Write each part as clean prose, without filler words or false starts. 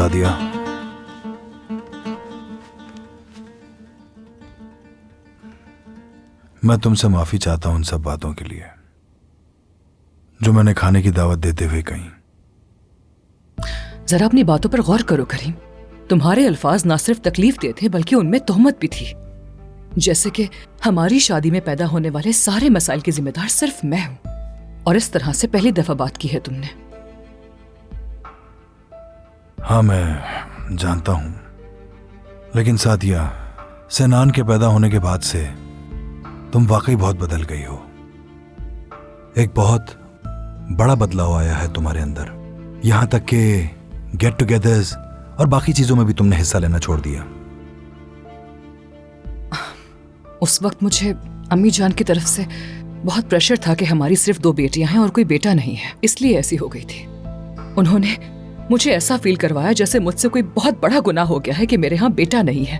सादिया, मैं तुमसे माफी चाहता हूं उन सब बातों के लिए जो मैंने खाने की दावत देते हुए कही। जरा अपनी बातों पर गौर करो करीम। तुम्हारे अल्फाज ना सिर्फ तकलीफ देते बल्कि उनमें तोहमत भी थी, जैसे कि हमारी शादी में पैदा होने वाले सारे मसाइल की जिम्मेदार सिर्फ मैं हूं। और इस तरह से पहली दफा बात की है तुमने। हाँ, मैं जानता हूं, लेकिन सादिया, सेनान के पैदा होने के बाद से तुम वाकई बहुत बदल गई हो। एक बहुत बड़ा बदलाव आया है तुम्हारे अंदर, यहां तक कि गेट टुगेदर्स और बाकी चीजों में भी तुमने हिस्सा लेना छोड़ दिया। उस वक्त मुझे अम्मी जान की तरफ से बहुत प्रेशर था कि हमारी सिर्फ 2 बेटियां हैं और कोई बेटा नहीं है, इसलिए ऐसी हो गई थी। उन्होंने मुझे ऐसा फील करवाया जैसे मुझसे कोई बहुत बड़ा गुनाह हो गया है कि मेरे यहां बेटा नहीं है।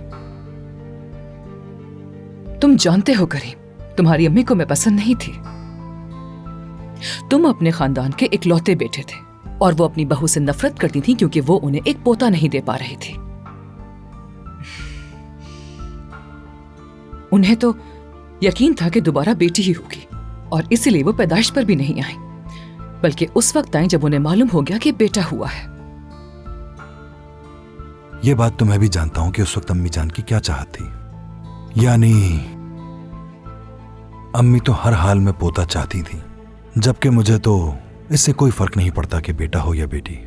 तुम जानते हो करीम, तुम्हारी अम्मी को मैं पसंद नहीं थी। तुम अपने खानदान के इकलौते बेटे थे और वो अपनी बहू से नफरत करती थी क्योंकि वो उन्हें एक पोता नहीं दे पा रही थी। उन्हें तो यकीन था कि दोबारा बेटी ही होगी और इसीलिए वो पैदाइश पर भी नहीं आई, बल्कि उस वक्त आई जब उन्हें मालूम हो गया कि बेटा हुआ है। यह बात तो मैं भी जानता हूं कि उस वक्त अम्मी जान की क्या चाहत थी। यानी अम्मी तो हर हाल में पोता चाहती थी, जबकि मुझे तो इससे कोई फर्क नहीं पड़ता कि बेटा हो या बेटी।